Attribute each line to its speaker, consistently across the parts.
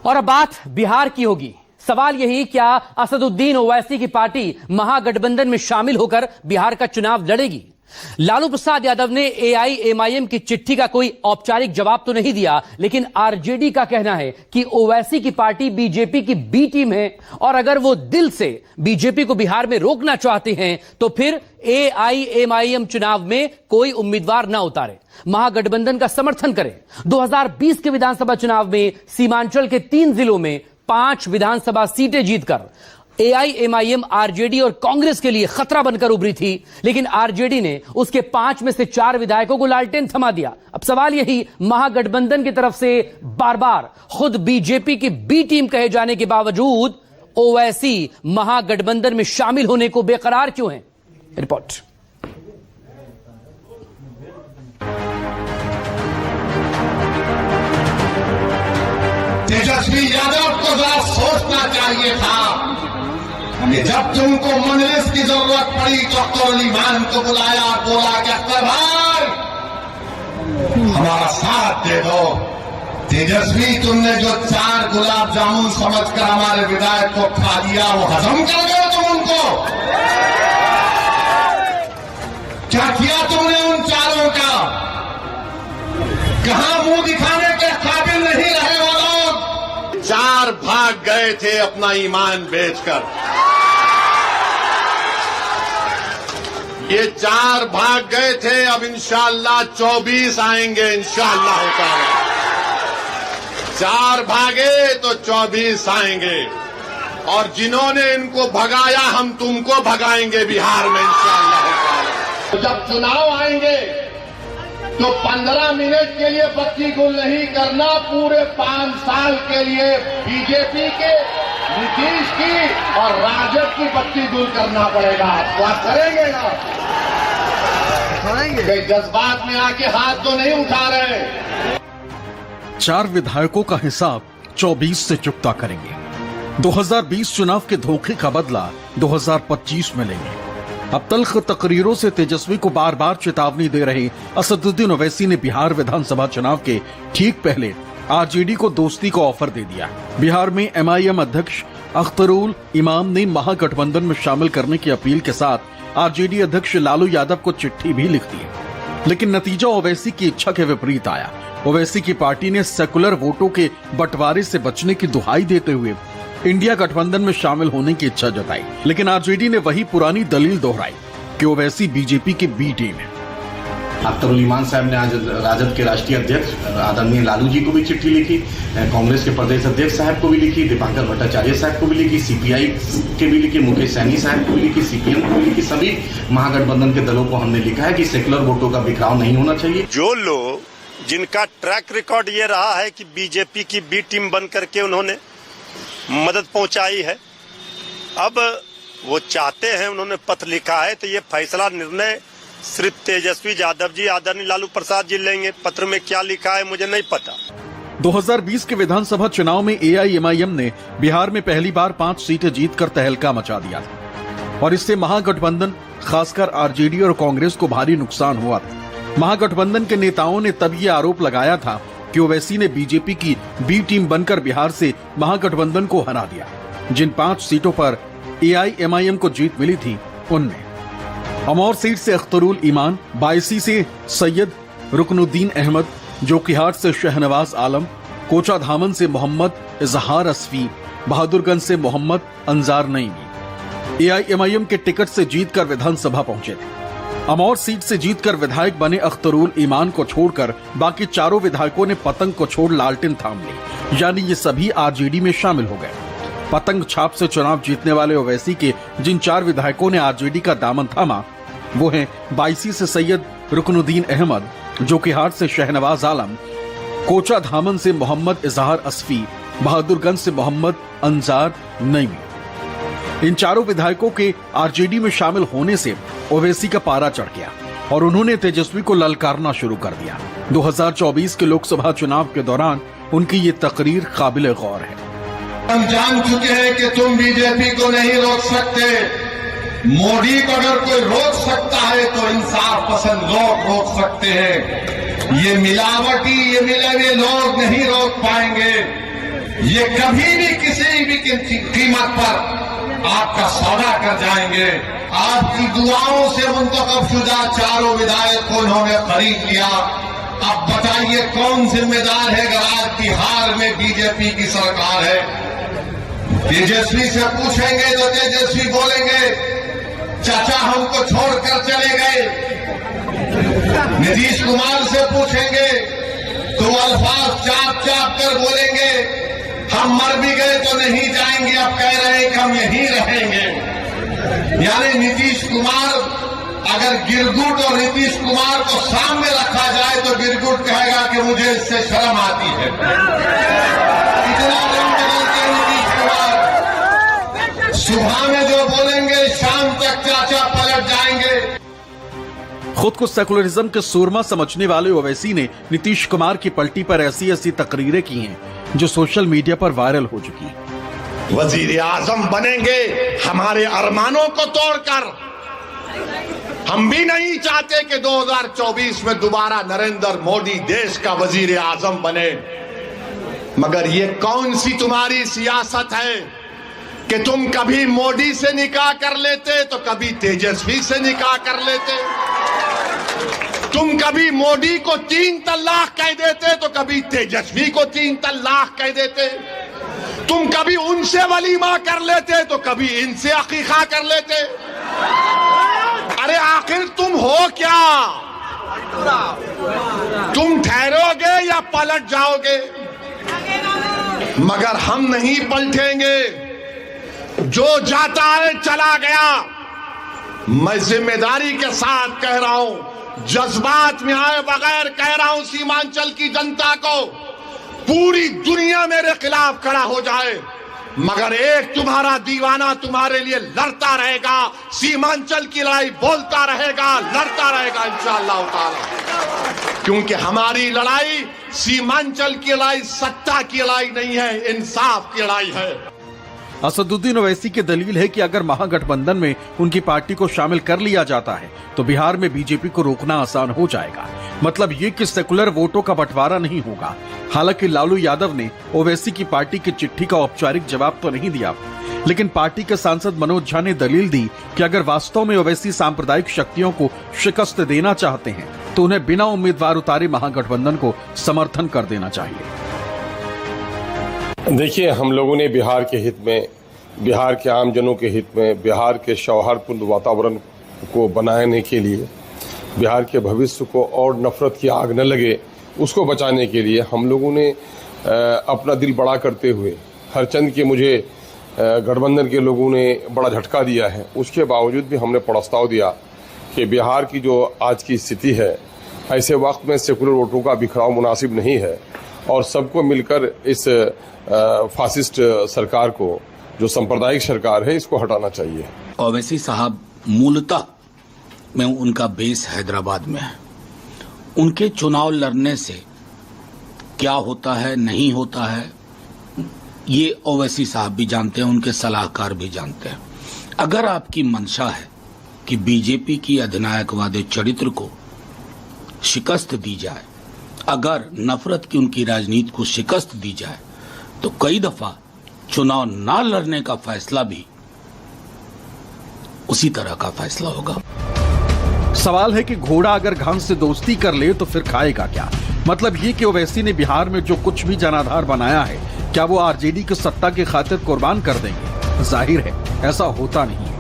Speaker 1: और अब बात बिहार की होगी। सवाल यही, क्या असदुद्दीन ओवैसी की पार्टी महागठबंधन में शामिल होकर बिहार का चुनाव लड़ेगी? लालू प्रसाद यादव ने एआईएमआईएम की चिट्ठी का कोई औपचारिक जवाब तो नहीं दिया, लेकिन आरजेडी का कहना है कि ओवैसी की पार्टी बीजेपी की बी टीम है और अगर वो दिल से बीजेपी को बिहार में रोकना चाहते हैं तो फिर एआईएमआईएम चुनाव में कोई उम्मीदवार ना उतारे, महागठबंधन का समर्थन करे। 2020 के विधानसभा चुनाव में सीमांचल के 3 जिलों में 5 विधानसभा सीटें जीतकर एआईएमआईएम आरजेडी और कांग्रेस के लिए खतरा बनकर उभरी थी, लेकिन आरजेडी ने उसके 5 में से 4 विधायकों को लालटेन थमा दिया। अब सवाल यही, महागठबंधन की तरफ से बार बार खुद बीजेपी की बी टीम कहे जाने के बावजूद ओवैसी महागठबंधन में शामिल होने को बेकरार क्यों हैं? रिपोर्ट।
Speaker 2: तेजस्वी यादव को जरा सोचना चाहिए था कि जब तुमको मजलिस की जरूरत पड़ी तो अख्तर ईमान को बुलाया, बोला कि अख्तर भाई हमारा साथ दे दो। तेजस्वी, तुमने जो 4 गुलाब जामुन समझकर हमारे विधायक को खा दिया, वो हजम कर गए तुम उनको? क्या किया तुमने उन 4 का? कहां मुंह दिखाने के काबिल नहीं रहे वो लोग? 4 भाग गए थे अपना ईमान बेचकर। ये 4 भाग गए थे, अब इंशाअल्लाह 24 आएंगे, इंशाअल्लाह होता है। 4 भागे तो 24 आएंगे और जिन्होंने इनको भगाया हम तुमको भगाएंगे बिहार में, इंशाअल्लाह होता है। तो जब चुनाव आएंगे तो 15 मिनट के लिए बत्ती गुल नहीं करना, पूरे 5 साल के लिए बीजेपी के, नीतीश की और राजद की बत्ती गुल करना पड़ेगा। बात करेंगे ना? जज्बात में आके हाथ तो नहीं उठा रहे।
Speaker 3: 4 विधायकों का हिसाब 24 से चुकता करेंगे। 2020 चुनाव के धोखे का बदला 2025 में लेंगे। अब तल्ख तकरीरों से तेजस्वी को बार बार चेतावनी दे रहे असदुद्दीन ओवैसी ने बिहार विधानसभा चुनाव के ठीक पहले आरजेडी को दोस्ती का ऑफर दे दिया। बिहार में एमआईएम अध्यक्ष अख्तरुल इमाम ने महागठबंधन में शामिल करने की अपील के साथ आरजेडी अध्यक्ष लालू यादव को चिट्ठी भी लिख दी, लेकिन नतीजा ओवैसी की इच्छा के विपरीत आया। ओवैसी की पार्टी ने सेकुलर वोटों के बंटवारे से बचने की दुहाई देते हुए इंडिया गठबंधन में शामिल होने की इच्छा जताई, लेकिन आरजेडी ने वही पुरानी दलील दोहराई कि ओवैसी बीजेपी की बी टीम है।
Speaker 4: अख्तरुल इमान साहब ने आज राजद के राष्ट्रीय अध्यक्ष आदरणीय लालू जी को भी चिट्ठी लिखी, कांग्रेस के प्रदेश अध्यक्ष साहब को भी लिखी, दीपांकर भट्टाचार्य साहब को भी लिखी, सीपीआई के भी लिखी, मुकेश सैनी साहब को भी लिखी, सीपीएम को भी लिखी। सभी महागठबंधन के दलों को हमने लिखा है कि सेकुलर वोटों का बिखराव नहीं होना चाहिए।
Speaker 5: जो लोग जिनका ट्रैक रिकॉर्ड ये रहा है कि बीजेपी की बी टीम बन करके उन्होंने मदद पहुंचाई है, अब वो चाहते हैं, उन्होंने पत्र लिखा है, तो ये फैसला निर्णय सिर्फ तेजस्वी यादव जी, आदरणीय लालू प्रसाद जी लेंगे। पत्र में क्या लिखा है मुझे नहीं पता।
Speaker 3: 2020 के विधानसभा चुनाव में एआईएमआईएम ने बिहार में पहली बार 5 सीटें जीतकर तहलका मचा दिया था और इससे महागठबंधन, खासकर आरजेडी और कांग्रेस को भारी नुकसान हुआ था। महागठबंधन के नेताओं ने तब ये आरोप लगाया था कि ओवैसी ने बीजेपी की बी टीम बनकर बिहार से महागठबंधन को हरा दिया। जिन 5 सीटों पर एआईएमआईएम को जीत मिली थी उनमें अमौर सीट से अख्तरुल ईमान, बायसी से सैयद रुकनुद्दीन अहमद, जोकीहाट से शहनवाज आलम, कोचाधामन से मोहम्मद इजहार असफी, बहादुरगंज से मोहम्मद अंजार नईमी एआईएमआईएम के टिकट से जीतकर विधानसभा पहुंचे थे। अमौर सीट से जीतकर विधायक बने अख्तरुल ईमान को छोड़कर बाकी 4 विधायकों ने पतंग को छोड़ लालटेन थाम ली, यानी ये सभी आरजेडी में शामिल हो गए। पतंग छाप से चुनाव जीतने वाले ओवैसी के जिन 4 विधायकों ने आरजेडी का दामन थामा वो हैं बायसी से सैयद रुकनुद्दीन अहमद, जोकीहाट से शहनवाज आलम, कोचाधामन से मोहम्मद इजहार असफी, बहादुरगंज से मोहम्मद अंजार नईमी। इन 4 विधायकों के आरजेडी में शामिल होने से ओवैसी का पारा चढ़ गया और उन्होंने तेजस्वी को ललकारना शुरू कर दिया। 2024 के लोकसभा चुनाव के दौरान उनकी ये तकरीर काबिल गौर है।
Speaker 2: हम जान चुके हैं कि तुम बीजेपी को नहीं रोक सकते। मोदी को अगर कोई रोक सकता है तो इंसाफ पसंद लोग रोक सकते हैं। ये मिलावटी, ये मिले हुए लोग नहीं रोक पाएंगे। ये कभी भी किसी भी कीमत पर आपका सौदा कर जाएंगे। आपकी दुआओं से मुंतखब-शुदा चारों विधायक को उन्होंने खरीद लिया। अब बताइए कौन जिम्मेदार है अगर आज बिहार में बीजेपी की सरकार है? तेजस्वी से पूछेंगे तो तेजस्वी बोलेंगे चाचा हमको छोड़कर चले गए। नीतीश कुमार से पूछेंगे तो अल्फाज चाप चाप कर बोलेंगे हम मर भी गए तो नहीं जाएंगे, अब कह रहे हैं कि हम यहीं रहेंगे। यानी नीतीश कुमार, अगर गिरगुट और नीतीश कुमार को सामने रखा जाए तो गिरगुट कहेगा कि मुझे इससे शर्म आती है। इतना रंग बदलते हैं नीतीश कुमार, सुबह में जो बोलेंगे शाम तक चाचा पलट जाएंगे।
Speaker 3: खुद को सेकुलरिज्म के सूरमा समझने वाले ओवैसी ने नीतीश कुमार की पलटी पर ऐसी ऐसी तकरीरें की हैं जो सोशल मीडिया पर वायरल हो चुकी हैं।
Speaker 2: वजीर आजम बनेंगे हमारे अरमानों को तोड़कर। हम भी नहीं चाहते कि 2024 में दोबारा नरेंद्र मोदी देश का वजीर आजम बने, मगर ये कौन सी तुम्हारी सियासत है कि तुम कभी मोदी से निकाह कर लेते तो कभी तेजस्वी से निकाह कर लेते। तुम कभी मोदी को 3 तलाक कह देते तो कभी तेजस्वी को 3 तलाक कह देते। तुम कभी उनसे वलीमा कर लेते तो कभी इनसे अकीका कर लेते। अरे आखिर तुम हो क्या? तुम ठहरोगे या पलट जाओगे? मगर हम नहीं पलटेंगे। जो जाता है चला गया। मैं जिम्मेदारी के साथ कह रहा हूं, जज्बात में आए बगैर कह रहा हूं, सीमांचल की जनता को पूरी दुनिया मेरे खिलाफ खड़ा हो जाए मगर एक तुम्हारा दीवाना तुम्हारे लिए लड़ता रहेगा। सीमांचल की लड़ाई बोलता रहेगा, लड़ता रहेगा इंशाअल्लाह ताला। क्योंकि हमारी लड़ाई सीमांचल की लड़ाई सत्ता की लड़ाई नहीं है, इंसाफ की लड़ाई है।
Speaker 3: असदुद्दीन ओवैसी की दलील है कि अगर महागठबंधन में उनकी पार्टी को शामिल कर लिया जाता है तो बिहार में बीजेपी को रोकना आसान हो जाएगा। मतलब ये कि सेकुलर वोटों का बंटवारा नहीं होगा। हालांकि लालू यादव ने ओवैसी की पार्टी की चिट्ठी का औपचारिक जवाब तो नहीं दिया, लेकिन पार्टी के सांसद मनोज झा ने दलील दी कि अगर वास्तव में ओवैसी सांप्रदायिक शक्तियों को शिकस्त देना चाहते हैं तो उन्हें बिना उम्मीदवार उतारे महागठबंधन को समर्थन कर देना चाहिए।
Speaker 6: देखिए, हम लोगों ने बिहार के हित में, बिहार के आमजनों के हित में, बिहार के सौहार्दपूर्ण वातावरण को बनाने के लिए, बिहार के भविष्य को और नफरत की आग न लगे उसको बचाने के लिए हम लोगों ने अपना दिल बड़ा करते हुए हरचंद के मुझे गठबंधन के लोगों ने बड़ा झटका दिया है। उसके बावजूद भी हमने प्रस्ताव दिया कि बिहार की जो आज की स्थिति है, ऐसे वक्त में सेकुलर वोटों का बिखराव मुनासिब नहीं है और सबको मिलकर इस फासिस्ट सरकार को, जो सांप्रदायिक सरकार है, इसको हटाना चाहिए।
Speaker 7: ओवैसी साहब मूलतः में उनका बेस हैदराबाद में है। उनके चुनाव लड़ने से क्या होता है नहीं होता है ये ओवैसी साहब भी जानते हैं, उनके सलाहकार भी जानते हैं। अगर आपकी मंशा है कि बीजेपी की अधिनायकवादी चरित्र को शिकस्त दी जाए, अगर नफरत की उनकी राजनीति को शिकस्त दी जाए, तो कई दफा चुनाव ना लड़ने का फैसला भी उसी तरह का फैसला होगा।
Speaker 3: सवाल है कि घोड़ा अगर घास से दोस्ती कर ले तो फिर खाएगा क्या? मतलब ये कि ओवैसी ने बिहार में जो कुछ भी जनाधार बनाया है, क्या वो आरजेडी की सत्ता की खातिर कुर्बान कर देंगे? जाहिर है ऐसा होता नहीं है।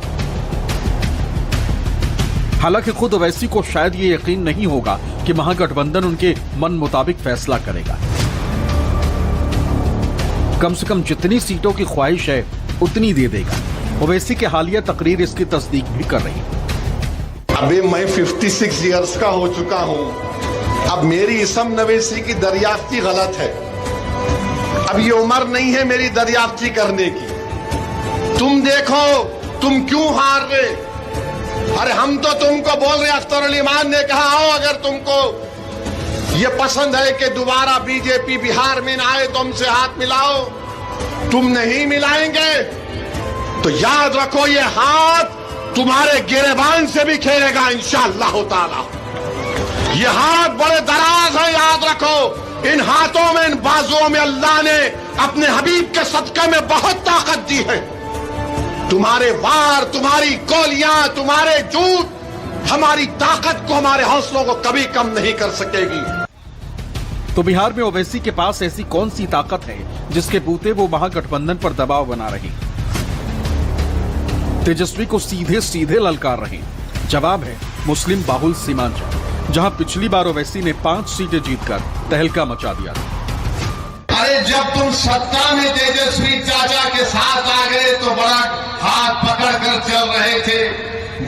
Speaker 3: हालांकि खुद ओवैसी को शायद ये यकीन नहीं होगा कि महागठबंधन उनके मन मुताबिक फैसला करेगा। कम से कम जितनी सीटों की ख्वाहिश है उतनी दे देगा। ओवैसी की हालिया तकरीर इसकी तस्दीक भी कर रही है।
Speaker 2: अभी मैं 56 इयर्स का हो चुका हूं। अब मेरी इसम नवेसी की दरियाफ्ती गलत है। अब ये उम्र नहीं है मेरी दरियाफ्ती करने की। तुम देखो तुम क्यों हार गए। अरे हम तो तुमको बोल रहे, अख्तर अली मान ने कहा आओ अगर तुमको ये पसंद है कि दोबारा बीजेपी बिहार में ना आए तो हमसे हाथ मिलाओ। तुम नहीं मिलाएंगे तो याद रखो ये हाथ तुम्हारे गिरेबान से भी खेलेगा इंशाअल्लाह ताला। ये हाथ बड़े दराज है, याद रखो। इन हाथों में, इन बाजुओं में अल्लाह ने अपने हबीब के सदक़े में बहुत ताकत दी है। तुम्हारे वार, तुम्हारी गोलियां, तुम्हारे झूठ हमारी ताकत को, हमारे हौसलों को कभी कम नहीं कर सकेगी।
Speaker 3: तो बिहार में ओवैसी के पास ऐसी कौन सी ताकत है जिसके बूते वो महागठबंधन पर दबाव बना रहे, तेजस्वी को सीधे सीधे ललकार रहे? जवाब है मुस्लिम बाहुल सीमांचल, जहां पिछली बार ओवैसी ने 5 सीटें जीतकर तहलका मचा दिया था।
Speaker 2: अरे जब तुम सत्ता में तेजस्वी चाचा के साथ आ गए तो बड़ा हाथ पकड़ कर चल रहे थे,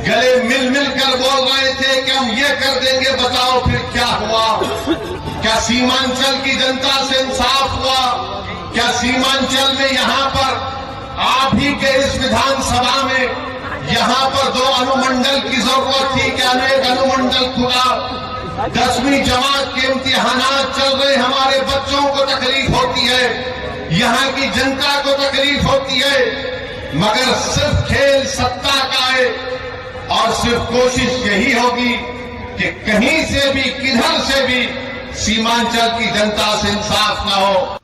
Speaker 2: गले मिल मिल कर बोल रहे थे कि हम ये कर देंगे, बताओ फिर क्या हुआ? क्या सीमांचल की जनता से इंसाफ हुआ? क्या सीमांचल में यहाँ पर आप ही के इस विधानसभा में यहाँ पर 2 अनुमंडल की जरूरत थी, क्या एक अनुमंडल खुला? 10वीं जमात के इम्तिहानात चल रहे, हमारे बच्चों को तकलीफ होती है, यहाँ की जनता को तकलीफ होती है, मगर सिर्फ खेल सत्ता का है और सिर्फ कोशिश यही होगी कि कहीं से भी, किधर से भी सीमांचल की जनता से इंसाफ न हो।